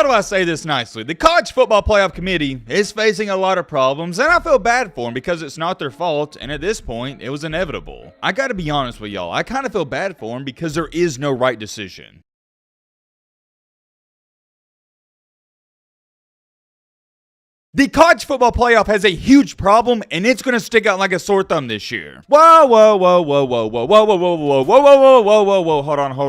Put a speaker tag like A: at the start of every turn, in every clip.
A: How do I say this nicely? The College Football Playoff Committee is facing a lot of problems, and I feel bad for them because it's not their fault, and at this point, it was inevitable. I gotta be honest with y'all, I kinda feel bad for them because there is no right decision. The College Football Playoff has a huge problem, and it's going to stick out like a sore thumb this year. Whoa, hold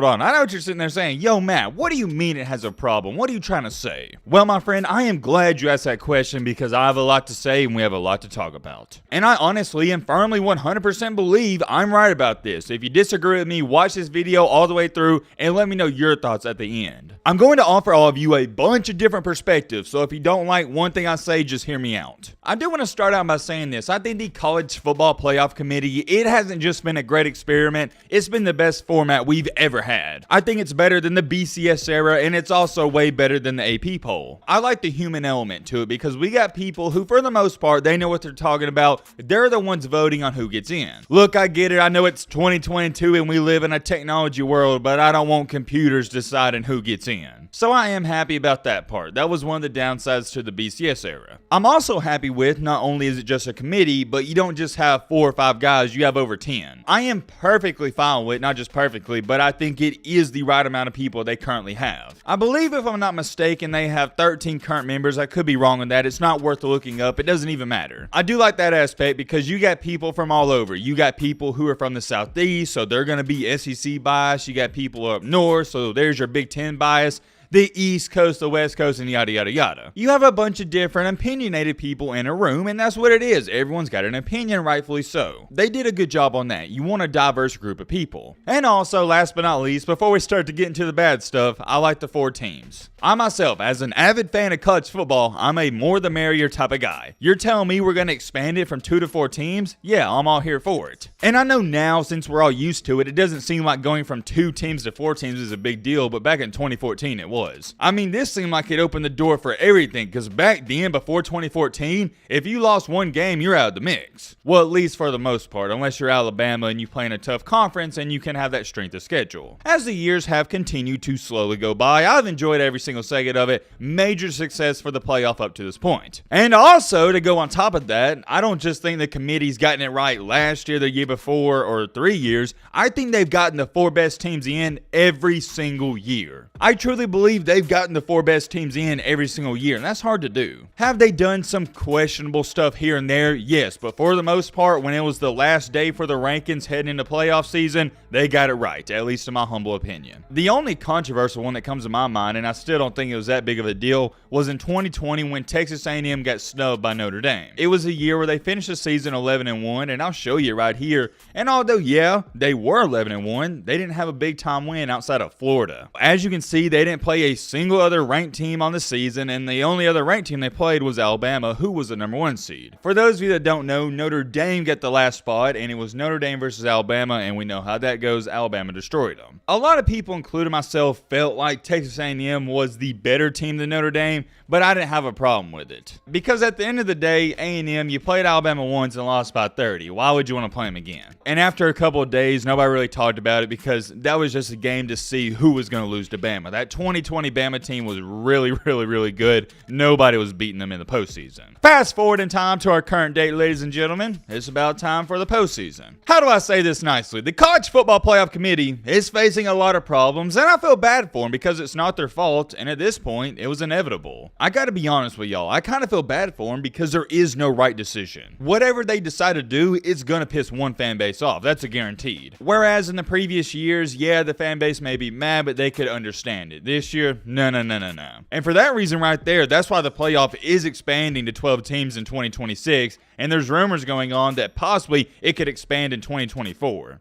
A: on. I know what you're sitting there saying. Yo, Matt, what do you mean it has a problem? What are you trying to say? Well, my friend, I am glad you asked that question because I have a lot to say and we have a lot to talk about. And I honestly and firmly 100% believe I'm right about this. If you disagree with me, watch this video all the way through and let me know your thoughts at the end. I'm going to offer all of you a bunch of different perspectives, so if you don't like one thing I say, just hear me out. I do want to start out by saying this. I think the College Football Playoff Committee, it hasn't just been a great experiment, it's been the best format we've ever had. I think it's better than the BCS era, and it's also way better than the AP poll. I like the human element to it because we got people who, for the most part, they know what they're talking about. They're the ones voting on who gets in. Look, I get it. I know it's 2022 and we live in a technology world, but I don't want computers deciding who gets in. So I am happy about that part. That was one of the downsides to the BCS era. I'm also happy with not only is it just a committee, but you don't just have 4 or 5 guys, you have over 10. I am perfectly fine with, not just perfectly, but I think it is the right amount of people they currently have. I believe, if I'm not mistaken, they have 13 current members. I could be wrong on that. It's not worth looking up. It doesn't even matter. I do like that aspect because you got people from all over. You got people who are from the Southeast, so they're going to be SEC bias. You got people up north, so there's your Big Ten bias. The East Coast, the West Coast, and yada yada yada. You have a bunch of different opinionated people in a room, and that's what it is. Everyone's got an opinion, rightfully so. They did a good job on that. You want a diverse group of people. And also, last but not least, before we start to get into the bad stuff, I like the 4 teams. I myself, as an avid fan of college football, I'm a more the merrier type of guy. You're telling me we're going to expand it from 2 to 4 teams? Yeah, I'm all here for it. And I know now, since we're all used to it, it doesn't seem like going from 2 teams to 4 teams is a big deal, but back in 2014 it was. I mean, this seemed like it opened the door for everything, because back then, before 2014, if you lost one game, you're out of the mix. Well, at least for the most part, unless you're Alabama and you play in a tough conference and you can have that strength of schedule. As the years have continued to slowly go by, I've enjoyed every single second of it. Major success for the playoff up to this point. And also, to go on top of that, I don't just think the committee's gotten it right last year, the year before, or 3 years. I think they've gotten the 4 best teams in every single year. I truly believe they've gotten the 4 best teams in every single year, and that's hard to do. Have they done some questionable stuff here and there? Yes, but for the most part, when it was the last day for the rankings heading into playoff season, they got it right, at least in my humble opinion. The only controversial one that comes to my mind, and I still don't think it was that big of a deal, was in 2020 when Texas A&M got snubbed by Notre Dame. It was a year where they finished the season 11-1, and I'll show you right here. And although, yeah, they were 11-1, they didn't have a big time win outside of Florida. As you can see, they didn't play a single other ranked team on the season, and the only other ranked team they played was Alabama, who was the number 1 seed. For those of you that don't know, Notre Dame got the last spot, and it was Notre Dame versus Alabama, and we know how that goes. Alabama destroyed them. A lot of people, including myself, felt like Texas A&M was the better team than Notre Dame, but I didn't have a problem with it. Because at the end of the day, A&M, you played Alabama once and lost by 30. Why would you want to play them again? And after a couple of days, nobody really talked about it because that was just a game to see who was going to lose to Bama. That 2020 Bama team was really good. Nobody was beating them in the postseason. Fast forward in time to our current date, ladies and gentlemen. It's about time for the postseason. How do I say this nicely? The College Football Playoff Committee is facing a lot of problems, and I feel bad for them because it's not their fault, and at this point, it was inevitable. I gotta be honest with y'all, I kind of feel bad for them because there is no right decision. Whatever they decide to do, it's gonna piss one fan base off. That's a guaranteed. Whereas in the previous years, yeah, the fan base may be mad, but they could understand it. This year, no. And for that reason right there, that's why the playoff is expanding to 12 teams in 2026, and there's rumors going on that possibly it could expand in 2024.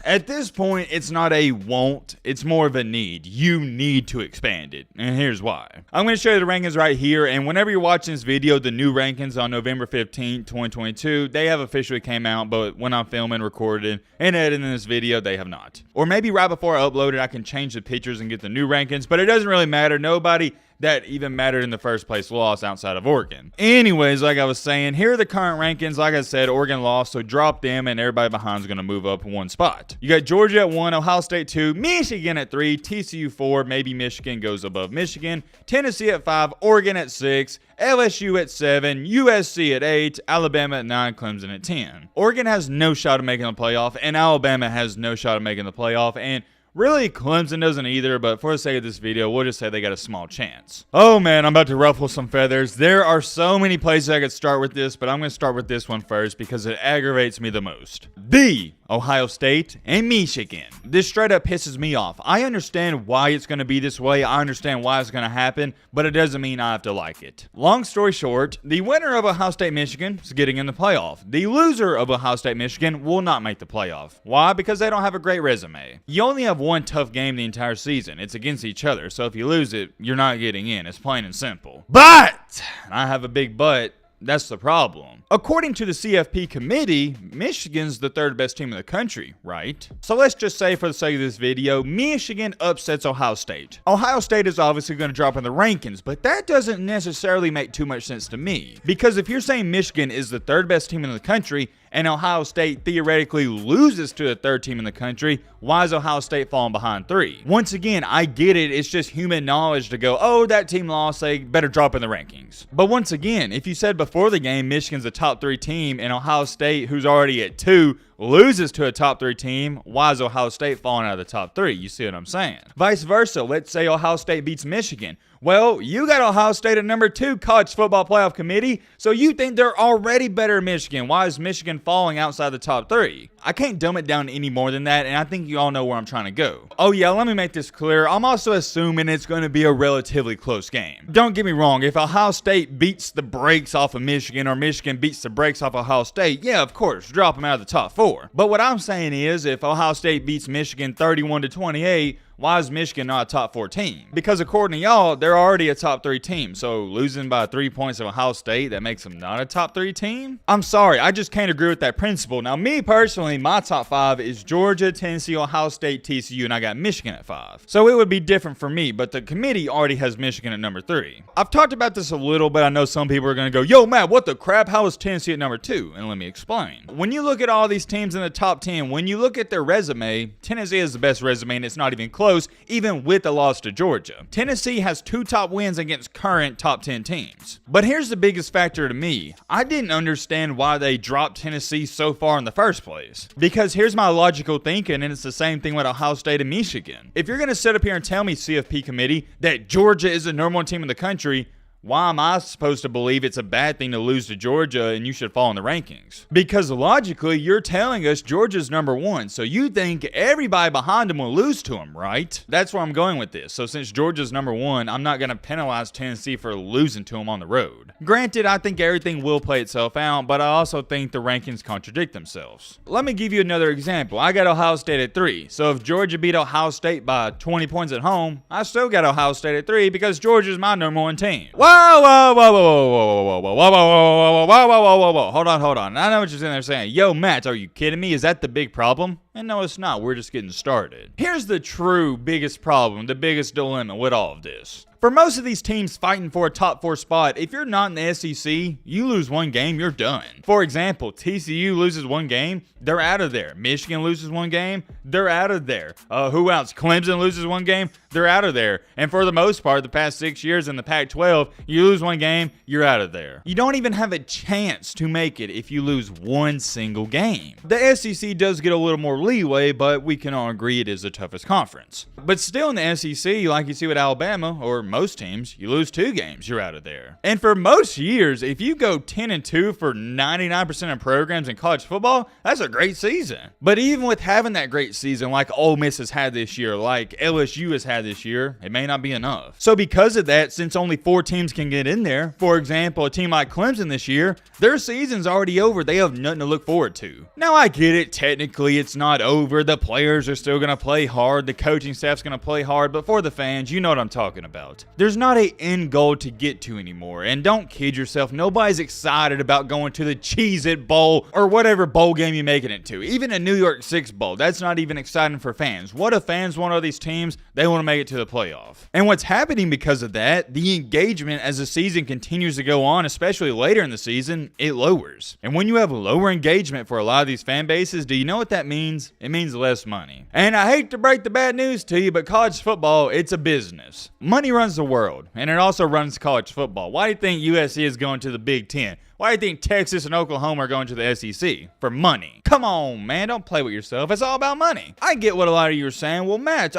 A: At this point, it's not a won't, it's more of a need. You need to expand it, and here's why. I'm going to show you the rankings right here, and whenever you're watching this video, the new rankings on November 15, 2022, they have officially came out, but when I'm filming, recording, and editing this video, they have not. Or maybe right before I upload it, I can change the pictures and get the new rankings, but it doesn't really matter. Nobody that even mattered in the first place loss outside of Oregon. Anyways, like I was saying, here are the current rankings. Like I said, Oregon lost, so drop them, and everybody behind is going to move up one spot. You got Georgia at 1, Ohio State 2, Michigan at 3, TCU 4, maybe Michigan goes above Michigan, Tennessee at 5, Oregon at 6, LSU at 7, USC at 8, Alabama at 9, Clemson at 10. Oregon has no shot of making the playoff, and Alabama has no shot of making the playoff, and really, Clemson doesn't either, but for the sake of this video, we'll just say they got a small chance. Oh man, I'm about to ruffle some feathers. There are so many places I could start with this, but I'm going to start with this one first because it aggravates me the most. The Ohio State and Michigan. This straight up pisses me off. I understand why it's going to be this way. I understand why it's going to happen, but it doesn't mean I have to like it. Long story short, the winner of Ohio State Michigan is getting in the playoff. The loser of Ohio State Michigan will not make the playoff. Why? Because they don't have a great resume. You only have one tough game the entire season. It's against each other, so if you lose it, you're not getting in. It's plain and simple. But, and I have a big but, that's the problem. According to the CFP committee, Michigan's the third best team in the country, right? So let's just say for the sake of this video, Michigan upsets Ohio State. Ohio State is obviously going to drop in the rankings, but that doesn't necessarily make too much sense to me. Because if you're saying Michigan is the third best team in the country, and Ohio State theoretically loses to the third team in the country, why is Ohio State falling behind 3? Once again, I get it. It's just human knowledge to go, oh, that team lost, they better drop in the rankings. But once again, if you said before the game Michigan's a top 3 team and Ohio State, who's already at 2, loses to a top 3 team, why is Ohio State falling out of the top 3? You see what I'm saying? Vice versa, let's say Ohio State beats Michigan. Well, you got Ohio State at number 2 college football playoff committee, so you think they're already better than Michigan. Why is Michigan falling outside the top 3? I can't dumb it down any more than that, and I think you all know where I'm trying to go. Oh yeah, let me make this clear. I'm also assuming it's going to be a relatively close game. Don't get me wrong, if Ohio State beats the brakes off of Michigan or Michigan beats the brakes off Ohio State, yeah, of course, drop them out of the top 4. But what I'm saying is, if Ohio State beats Michigan 31-28, why is Michigan not a top 4 team? Because according to y'all, they're already a top 3 team. So losing by 3 points of Ohio State, that makes them not a top 3 team? I'm sorry, I just can't agree with that principle. Now, me personally, my top 5 is Georgia, Tennessee, Ohio State, TCU, and I got Michigan at 5. So it would be different for me, but the committee already has Michigan at number 3. I've talked about this a little, but I know some people are going to go, yo, Matt, what the crap? How is Tennessee at number 2? And let me explain. When you look at all these teams in the top 10, when you look at their resume, Tennessee has the best resume, and it's not even close, even with the loss to Georgia. Tennessee has 2 top wins against current top 10 teams. But here's the biggest factor to me. I didn't understand why they dropped Tennessee so far in the first place. Because here's my logical thinking, and it's the same thing with Ohio State and Michigan. If you're going to sit up here and tell me, CFP committee, that Georgia is the number 1 team in the country, why am I supposed to believe it's a bad thing to lose to Georgia and you should fall in the rankings? Because logically, you're telling us Georgia's number 1, so you think everybody behind them will lose to them, right? That's where I'm going with this. So since Georgia's number 1, I'm not going to penalize Tennessee for losing to them on the road. Granted, I think everything will play itself out, but I also think the rankings contradict themselves. Let me give you another example. I got Ohio State at 3, so if Georgia beat Ohio State by 20 points at home, I still got Ohio State at 3 because Georgia's my number 1 team. Whoa, whoa, whoa, whoa, whoa, whoa, whoa, whoa, whoa, whoa, whoa, whoa, whoa, whoa, whoa, hold on. I know what you're sitting there saying. Yo, Matt, are you kidding me? Is that the big problem? And no, it's not. We're just getting started. Here's the true biggest problem, the biggest dilemma with all of this. For most of these teams fighting for a top 4 spot, if you're not in the SEC, you lose 1 game, you're done. For example, TCU loses 1 game, they're out of there. Michigan loses 1 game, they're out of there. Who else? Clemson loses 1 game, they're out of there. And for the most part, the past 6 years in the Pac-12, you lose 1 game, you're out of there. You don't even have a chance to make it if you lose 1 single game. The SEC does get a little more leeway, but we can all agree it is the toughest conference. But still in the SEC, like you see with Alabama, or most teams, you lose 2 games, you're out of there. And for most years, if you go 10-2 for 99% of programs in college football, that's a great season. But even with having that great season like Ole Miss has had this year, like LSU has had this year, it may not be enough. So because of that, since only 4 teams can get in there, for example, a team like Clemson this year, their season's already over. They have nothing to look forward to. Now I get it, technically it's not over. The players are still going to play hard. The coaching staff's going to play hard. But for the fans, you know what I'm talking about. not. There's not an end goal to get to anymore. And don't kid yourself, nobody's excited about going to the Cheez-It Bowl or whatever bowl game you're making it to. Even a New York Six Bowl, that's not even exciting for fans. What do fans want of these teams? They want to make it to the playoff. And what's happening because of that, the engagement as the season continues to go on, especially later in the season, it lowers. And when you have lower engagement for a lot of these fan bases, do you know what that means? It means less money. And I hate to break the bad news to you, but college football, it's a business. Money runs the world, and it also runs college football. Why do you think USC is going to the Big Ten? Why do you think Texas and Oklahoma are going to the SEC? For money. Come on, man. Don't play with yourself. It's all about money. I get what a lot of you are saying. Well, Matt,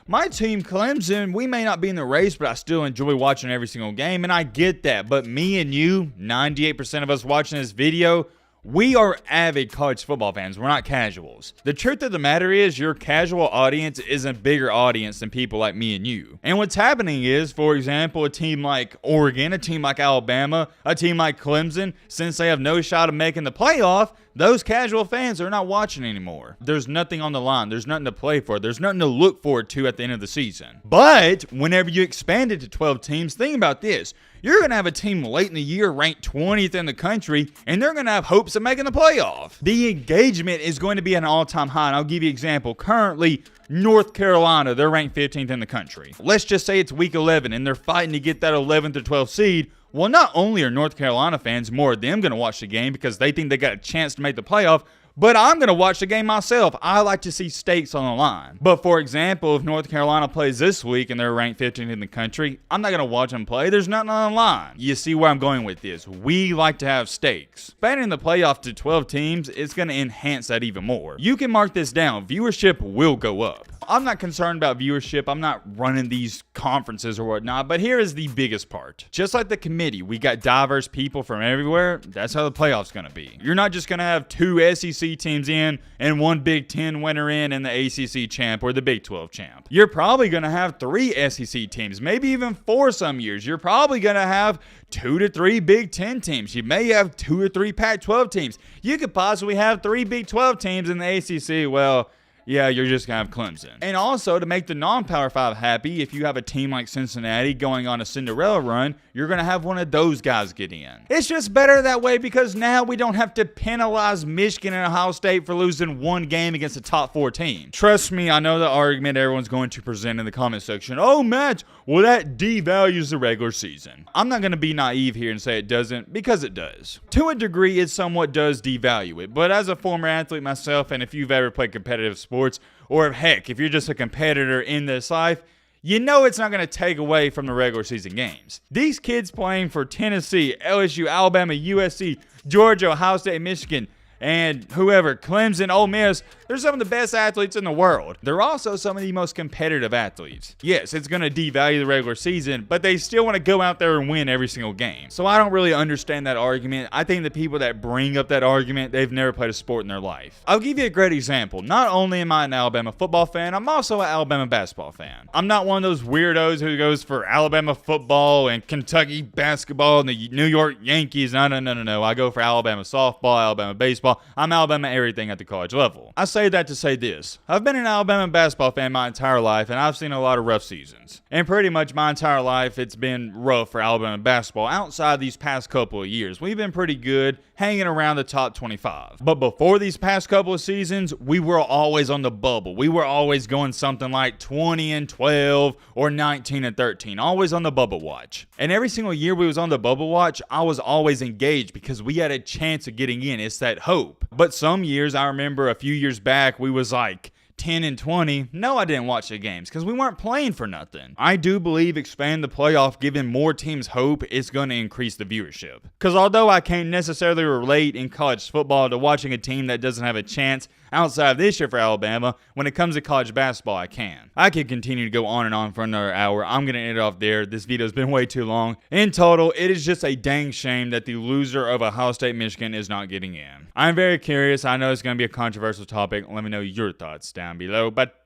A: my team, Clemson, we may not be in the race, but I still enjoy watching every single game, and I get that. But me and you, 98% of us watching this video, we are avid college football fans. We're not casuals. The truth of the matter is your casual audience is a bigger audience than people like me and you. And what's happening is, for example, a team like Oregon, a team like Alabama, a team like Clemson, since they have no shot of making the playoff, those casual fans are not watching anymore. There's nothing on the line. There's nothing to play for. There's nothing to look forward to at the end of the season. But whenever you expand it to 12 teams, think about this. You're going to have a team late in the year ranked 20th in the country, and they're going to have hopes of making the playoff. The engagement is going to be at an all-time high, and I'll give you an example. Currently, North Carolina, they're ranked 15th in the country. Let's just say it's week 11, and they're fighting to get that 11th or 12th seed. Well, not only are North Carolina fans, more of them, going to watch the game because they think they got a chance to make the playoff, but I'm going to watch the game myself. I like to see stakes on the line. But for example, if North Carolina plays this week and they're ranked 15th in the country, I'm not going to watch them play. There's nothing on the line. You see where I'm going with this. We like to have stakes. Expanding the playoff to 12 teams is going to enhance that even more. You can mark this down. Viewership will go up. I'm not concerned about viewership. I'm not running these conferences or whatnot, but here is the biggest part. Just like the committee, we got diverse people from everywhere. That's how the playoff's going to be. You're not just going to have 2 SEC teams in and 1 Big Ten winner in and the ACC champ or the Big 12 champ. You're probably going to have 3 SEC teams, maybe even 4 some years. You're probably going to have 2 to 3 Big Ten teams. You may have 2 or 3 Pac-12 teams. You could possibly have 3 Big 12 teams in the ACC. Well, yeah, you're just going to have Clemson. And also, to make the non-Power 5 happy, if you have a team like Cincinnati going on a Cinderella run, you're going to have one of those guys get in. It's just better that way because now we don't have to penalize Michigan and Ohio State for losing 1 game against a top 4 team. Trust me, I know the argument everyone's going to present in the comment section. Oh, Matt, well, that devalues the regular season. I'm not going to be naive here and say it doesn't, because it does. To a degree, it somewhat does devalue it. But as a former athlete myself, and if you've ever played competitive sports, or heck, if you're just a competitor in this life, you know it's not going to take away from the regular season games. These kids playing for Tennessee, LSU, Alabama, USC, Georgia, Ohio State, Michigan, and whoever, Clemson, Ole Miss, they're some of the best athletes in the world. They're also some of the most competitive athletes. Yes, it's going to devalue the regular season, but they still want to go out there and win every single game. So I don't really understand that argument. I think the people that bring up that argument, they've never played a sport in their life. I'll give you a great example. Not only am I an Alabama football fan, I'm also an Alabama basketball fan. I'm not one of those weirdos who goes for Alabama football and Kentucky basketball and the New York Yankees. No. I go for Alabama softball, Alabama baseball. I'm Alabama everything at the college level. I say that to say this. I've been an Alabama basketball fan my entire life, and I've seen a lot of rough seasons. And pretty much my entire life, it's been rough for Alabama basketball outside these past couple of years. We've been pretty good, hanging around the top 25. But before these past couple of seasons, we were always on the bubble. We were always going something like 20-12 or 19-13, always on the bubble watch. And every single year we was on the bubble watch, I was always engaged because we had a chance of getting in. It's that hope. But some years, I remember a few years back, we was like 10-20. No, I didn't watch the games because we weren't playing for nothing. I do believe expanding the playoff, giving more teams hope, is going to increase the viewership. Because although I can't necessarily relate in college football to watching a team that doesn't have a chance outside of this year for Alabama, when it comes to college basketball, I can. I could continue to go on and on for another hour. I'm going to end it off there. This video has been way too long. In total, it is just a dang shame that the loser of Ohio State, Michigan is not getting in. I'm very curious. I know it's going to be a controversial topic. Let me know your thoughts down below. But